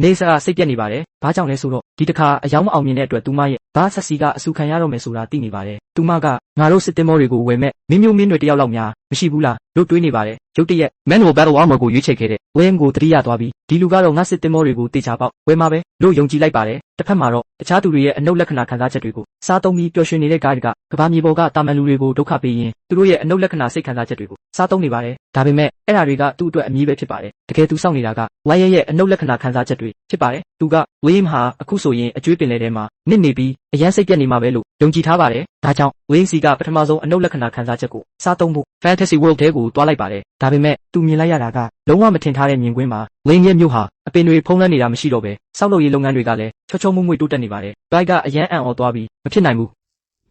နေစကစိတ်ပြက်နေပါတယ်။ဘာကြောင့်လဲဆိုတော့ဒီတစ်ခါအယောင်မအောင်မြင်တဲ့အတွက်သူမရဲ့ဘာဆက်စီကအဆူခံရတော့မယ်ဆိုတာသိနေပါတယ်။သူမကငါတို့စစ်တင်မောတွေကိုဝယ်မဲ့မင်းမျိုးမင်းတွေတယောက်လောက်များမရှိဘူးလားလို့တွေးနေပါတယ်။ရုတ်တရက် Manual Battle Armor ကိုရွေးချယ်ခဲ့တဲ့ William ကိုတတိယသွားပြီးဒီလူကတော့ငါစစ်တင်မောတွေကိုတေချာပေါက်ဝယ်မှာပဲလို့ယုံကြည်လိုက်ပါတယ်။တစ်ဖက်မှာတော့တခြားသူတွေရဲ့အနုလက္ခဏာခံစားချက်တွေကိုစားသုံးပြီးပျော်ရွှင်နေတဲ့ guide ကကဘာမြေပေါ်ကတာမန်လူတွေကိုဒုက္ခပေးရင်သူတို့ရဲ့အနုလက္ခဏာစိတ်ခံစားချက်တွေကိုစားသုံးနေပါတယ်။ဒါပေမဲ့အဲ့ဓာတွေကသူ့အတွက်အမြည်ပဲဖြစ်ပါတယ်။တကယ်သူစောင့်နေတာက Wyatt ရဲ့အနုလက္ခဏာခံစားချက်တွေဖြစ်ပါတယ်။သူက William ဟာအခုဆိုရင်အကျွေးပင်လယ်ထဲမှာနစ်နေပြီးအရန်စိတ်ပြက်နေမှာပဲလို့ယုံကြည်ထားပါတယ်။ဒါကြောင့် William စီကပထမဆုံးအနုလက္ခဏာခံစားချက်ကိုစားသုံးဖို့ Fantasy World ထဲကိုတွားလိုက်ပါတယ်။ဒါပေမဲ့သူမြင်လိုက်ရတာကလုံးဝမထင်ထားတဲ့မြင်ကွင်းမှာ William ရဲ့မြို့ဟာအပင်တွေဖုံးလွှမ်းနေတာမရှိတော့ပဲစောက်လုပ်ရေးလုပ်ငန်းတွေကလည်းချောချောမွေ့မွေ့တိုးတက်နေပါတယ်။ Guy ကအရန်အံ့ဩသွားပြီးမဖြစ်နိုင်ဘူး။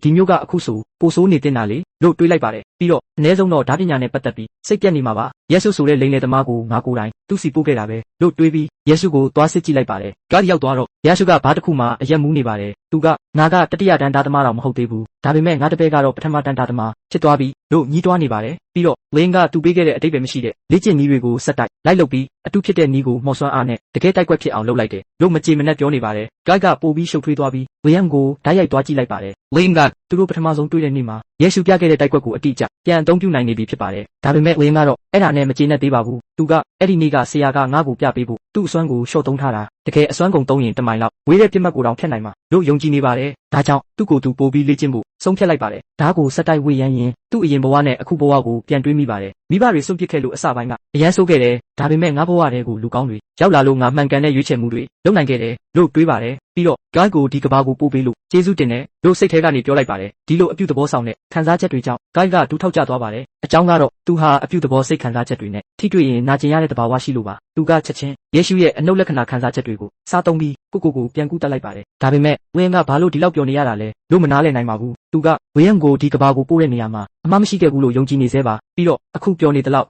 ဒီမျိုးကအခုဆိုပိုဆိုးနေတင်တာလေလို့တွေးလိုက်ပါတယ်ပြီးတော့အနည်းဆုံးတော့ဓာပညာနဲ့ပတ်သက်ပြီးစိတ်ပြက်နေမှာပါယေရှုဆိုတဲ့လိန်လေသမားကိုငါကိုယ်တိုင်သူ့စီပို့ခဲ့တာပဲလို့တွေးပြီးယေရှုကိုသွားစစ်ကြည့်လိုက်ပါတယ်ကားရောက်သွားတော့ယေရှုကဘာတစ်ခုမှအရက်မူးနေပါတယ်သူကငါကတတိယတန်းဓာသမားတော့မဟုတ်သေးဘူးဒါပေမဲ့ငါတပည့်ကတော့ပထမတန်းဓာသမားဖြစ်သွားပြီးလို့ညီးတွားနေပါတယ်ပြီးတော့လင်းကသူပေးခဲ့တဲ့အတိတ်ပဲမရှိတဲ့လေ့ကျင့်နည်းတွေကိုဆက်တိုက်လိုက်လုပ်ပြီးအတူဖြစ်တဲ့နည်းကိုမော်ဆွမ်းအားနဲ့တကယ်တိုက်ကွက်ဖြစ်အောင်လုပ်လိုက်တယ်လို့မကြေမနက်ပြောနေပါတယ်ဂိုက်ကပို့ပြီးရှုပ်ထွေးသွားပြီးဝီယမ်ကိုဓာတ်ရိုက်သွားကြည့်လိုက်ပါတယ်လင်းကသူတို့ပထမဆုံးတွေ့တဲ့နေ့မှာယေရှုပြခဲ့တဲ့တိုက်ကွက်ကိုအတိအကျပြန်အသုံးပြုနိုင်နေပြီဖြစ်ပါတယ်ဒါပေမဲ့လင်းကတော့အဲ့ဒါနဲ့မကြေနပ်သေးပါဘူးသူကအဲ့ဒီနေ့ကဆရာကငါ့ကိုပြပေးဖို့သူ့အစွမ်းကိုရှော့သုံးထားတာတကယ်အစွမ်းကုန်သုံးရင်တမိုင်လောက်ဝေးတဲ့ပြစ်မှတ်ကိုတောင်ဖျက်နိုင်မှာလို့ယုံကြည်နေပါတယ်ဒါကြောင့်သူ့ကိုယ်သူပို့ပြီးလေ့ကျင့်ဖို့ဆုံးဖြတ်လိုက်ပါတယ်ဓာတ်ကိုဆက်တိုက်ဝေရမ်းရင်သူ့အရင်ဘဝနဲ့အခုဘဝကိုပြန်တွေးမိပါတယ်မိဘတွေစွန့်ပစ်ခဲ့လို့အစပိုင်းကအရန်ဆိုးခဲ့တယ်ဒါပေမဲ့ငါဘဝတည်းကိုလူကောင်းတွေရောက်လာလို့ငါမှန်ကန်တဲ့ရွေးချယ်မှုတွေလုပ်နိုင်ခဲ့တယ်လို့တွေးပါတယ်ပြီးတော့ဂိုင်းကိုဒီကဘာကိုပို့ပေးလို့ကျေးဇူးတင်တယ်လို့စိတ်ထဲကနေပြောလိုက်ပါတယ်ဒီလိုအပြုသဘောဆောင်တဲ့ခံစားချက်တွေကြောင့်ဂိုင်းကဒူးထောက်ကျသွားပါတယ်အကြောင်းကတော့သူဟာအပြုသဘောစိတ်ခံစားချက်တွေနဲ့ထိတွေ့ရင်နာကျင်ရတဲ့သဘာဝရှိလို့ပါသူကချက်ချင်းယေရှုရဲ့အနှုတ်လက္ခဏာခံစားချက်တွေကိုစားသုံးပြီးကိုပြန်ကူးတက်လိုက်ပါတယ်ဒါပေမဲ့ဝင်းကဘာလို့ဒီလောက်ပြောနေရတာလဲလို့မနားလည်နိုင်ပါဘူးသူကဝင်းကိုဒီကဘာကိုပို့တဲ့နေရာမှာအမှားမရှိခဲ့ဘူးလို့ယုံကြည်နေသေးပါပြီးတော့အခုပြောနေသလောက်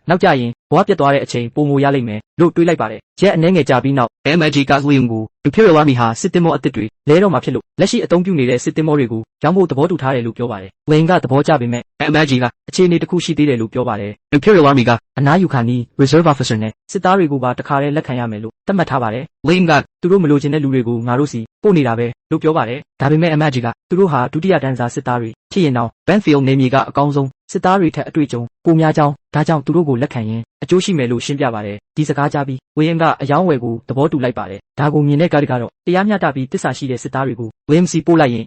နောက်ကြရင်ဘဝပြတ်သွားတဲ့အချိန်ပုံမရလိမ့်မယ်လို့တွေးလိုက်ပါတယ်ရက်အနှဲငယ်ကြာပြီးနောက် MG ကလီယုံကိုလူဖြစ်ရလာမီဟာစစ်တင်မောအစ်စ်တွေလဲတော့မှဖြစ်လို့လက်ရှိအသုံးပြုနေတဲ့စစ်တင်မောတွေကိုရောင်းဖို့သဘောတူထားတယ်လို့ပြောပါတယ်လင်ကသဘောကျပေမဲ့ MG ကအခြေအနေတစ်ခုရှိသေးတယ်လို့ပြောပါတယ်လူဖြစ်ရလာမီကအနားယူခံပြီး reserve officer နဲ့စစ်သားတွေကိုပါတခါတည်းလက်ခံရမယ်လို့သတ်မှတ်ထားပါတယ်လင်ကသူတို့မလိုချင်တဲ့လူတွေကိုငါတို့စီပို့နေတာပဲလို့ပြောပါတယ်ဒါပေမဲ့ MG ကသူတို့ဟာဒုတိယတန်းစားစစ်သားတွေဖြစ်ရင်တော့ Benfield နေမြေကအကောင်းဆုံးစစ်သားတွေထက်အတွေ့အကြုံပိုများကြောင်းဒါကြောင့်သူတို့ကိုလက်ခံရင်အကျိုးရှိမယ်လို့ရှင်းပြပါတယ်ဒီစကားကြားပြီးဝင်းကအယောင်းဝယ်ကိုသဘောတူလိုက်ပါတယ်ဒါကိုမြင်တဲ့ကားကတော့တရားမျှတပြီးတစ္ဆာရှိတဲ့စစ်သားတွေကို William ပို့လိုက်ရင်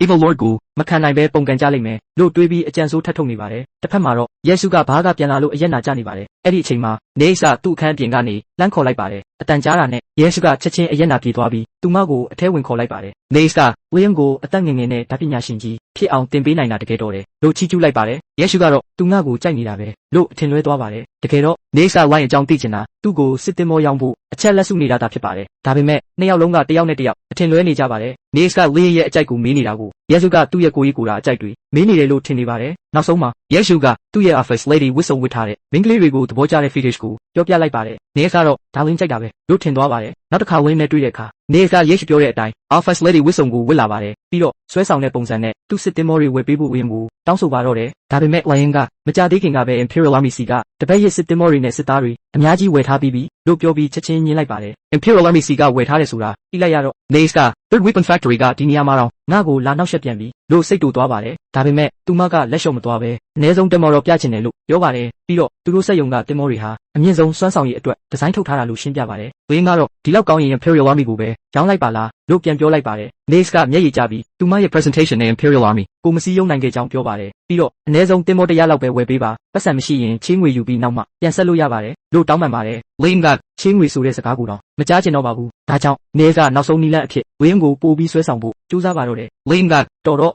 Evil Lord ကိုမခံနိုင်ပဲပုံကန်ကြလိမ့်မယ်လို့တွေးပြီးအကြံစိုးထပ်ထုတ်နေပါတယ်တစ်ဖက်မှာတော့ယေရှုကဘားကပြန်လာလို့အရက်နာကျနေပါတယ်အဲ့ဒီအချိန်မှာနေဆာသူ့အခန်းပြင်ကနေလှမ်းခေါ်လိုက်ပါတယ်အတန်ကြားတာနဲ့ယေရှုကချက်ချင်းအရက်နာပြေးသွားပြီးသူမကိုအထဲဝင်ခေါ်လိုက်ပါတယ်နေဆာဝီယမ်ကိုအသက်ငယ်ငယ်နဲ့ဓာတ်ပညာရှင်ကြီးဖြစ်အောင်တင်ပေးနိုင်တာတကယ်တော့တယ်လို့ချီးကျူးလိုက်ပါတယ်ယေရှုကတော့သူငါ့ကိုကြိုက်နေတာပဲလို့အထင်လွဲသွားပါတယ်တကယ်တော့နေဆာဝိုင်းအကြောင်းသိချင်တာသူ့ကိုစစ်တင်မောရောင်းဖို့အချက်လက်စုနေတာသာဖြစ်ပါတယ်ဒါပေမဲ့နှစ်ယောက်လုံးကတယောက်နဲ့တယောက်အထင်လွဲနေကြပါတယ်နေဆာလီရဲ့အကြိုက်ကိုမေးနေတာကိုယေရှုကသူ့ရဲ့ကိုကြီးကိုယ်တာအကြိုက်တွေမေးနေတယ်လို့ထင်နေပါတယ်နောက်ဆုံးမှာယေရှုကသူ့ရဲ့ office lady whistle ဝတ်ထားတဲ့မင်းကလေးတွေကိုသဘောကျတဲ့ fetish ကိုပြောပြလိုက်ပါတယ်နေဆာတော့ဒါလင်းကြိုက်တာပဲလို့ထင်သွားပါတယ်နောက်တစ်ခါဝင်းနဲ့တွေ့တဲ့အခါနေဆာယေရှုပြောတဲ့အတိုင်း office lady whistle ကိုဝတ်လာပါတယ်ပြီးတော့ဆွဲဆောင်တဲ့ပုံစံနဲ့သူ့စစ်တင်မောတွေဝယ်ပေးဖို့ဝင်းကိုတောင်းဆိုပါတော့တယ်ဒါပေမဲ့ Lion ကမကြသေးခင်ကပဲ Imperial Army စီကတပည့်ရဲ့စစ်တင်မောတွေနဲ့စစ်သားတွေအများကြီးဝယ်ထားပြီးပြီလို့ပြောပြီးချက်ချင်းညှင်းလိုက်ပါတယ် Imperial Army စီကဝယ်ထားတယ်ဆိုတာသိလိုက်ရတော့ Nace က Third Weapon Factory ကဒီနေရာမှာတော့ငါ့ကိုလာနောက်ဆက်ပြန်ပြီးလို့စိတ်တူသွားပါတယ်ဒါပေမဲ့သူမကလက်လျှော့မသွားပဲအနည်းဆုံးတင်မောတော့ပြချင်တယ်လို့ပြောပါတယ်ပြီးတော့သူတို့စက်ယုံကတင်မောတွေဟာအမြင့်ဆုံးစွမ်းဆောင်ရည်အတွက်ဒီဇိုင်းထုတ်ထားတာလို့ရှင်းပြပါတယ်ဝင်းကတော့ဒီလောက်ကောင်းရင် Imperial Army ကိုပဲရောင်းလိုက်ပါလားလို့ပြန်ပြောလိုက်ပါတယ် Nace ကမျက်ရည်ကျပြီးသူမရဲ့ presentation နဲ့ Imperial Army ကိုမစည်းရုံးနိုင်ခဲ့ကြောင်းပြောပါတယ်ပြီးတော့အနည်းဆုံးတင်မော100လောက်ပဲဝယ်ပေးပါပတ်စံမရှိရင်ချင်းငွေယူပြီးနောက်မှပြန်ဆက်လို့ရပါတယ်လို့တောင်းပန်ပါတယ် Lane ကချင်းငွေဆိုတဲ့စကားကိုတော့မကြားချင်တော့ပါဘူးဒါကြောင့် Nace ကနောက်ဆုံးနီလန့်အဖြစ်ဝင်းကိုပို့ပြီးဆွဲဆောင်ဖို့ကြိုးစားပါတော့တယ် Lane ကတော်တော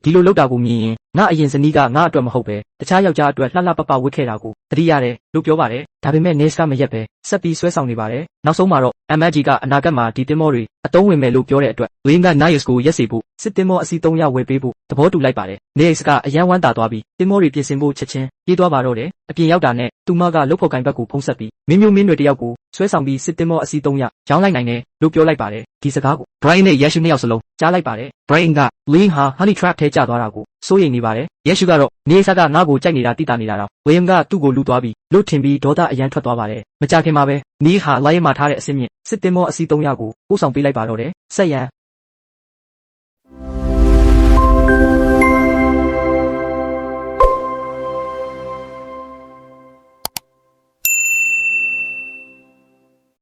့ဒီလိုလောက်တာကိုမြင်ရင်ငါအရင်ဇနီးကငါအတွက်မဟုတ်ပဲတခြားယောက်ျားအတွက်လှလှပပဝတ်ခဲ့တာကိုသတိရတယ်လို့ပြောပါတယ်ဒါပေမဲ့ Nace ကမရက်ပဲဆက်ပြီးဆွဲဆောင်နေပါတယ်နောက်ဆုံးမှာတော့ MG ကအနာဂတ်မှာဒီတင်မောတွေအသုံးဝင်မယ်လို့ပြောတဲ့အတွက် Lane က Nace ကိုရက်စီဖို့စစ်တင်မောအစီ300ဝယ်ပေးဖို့သဘောတူလိုက်ပါတယ် Nace ကအယံဝမ်းသာသွားပြီးတင်မောတွေပြင်ဆင်ဖို့ချက်ချင်းပြေးသွားပါတော့တယ်အပြင်ရောက်တာနဲ့သူမကလုတ်ဖို့ကင်ဘက်ကိုဖုံးဆက်ပြီးမင်းမျိုးမင်းတွေတယောက်ကို ဆွဲဆောင်ပြီးစစ်တင်မောအစီး300ရောင်းလိုက်နိုင်တယ်လို့ပြောလိုက်ပါတယ်ဒီစကားကို Brian နဲ့ Yeshu နှစ်ယောက်စလုံးကြားလိုက်ပါတယ် Brian က Lin ဟာ Honey Trap ထဲကျသွားတာကိုစိုးရိမ်နေပါတယ် Yeshu ကတော့နေစားကငါ့ကိုကြိုက်နေတာတိတာနေတာတော့ William ကသူ့ကိုလူသွားပြီးလို့ထင်ပြီးဒေါသအရန်ထွက်သွားပါတယ်မကြခင်မှာပဲနီးဟာလိုက်ရမှာထားတဲ့အစင်းမြင့်စစ်တင်မောအစီး300ကိုပို့ဆောင်ပေးလိုက်ပါတော့တယ်ဆက်ရန်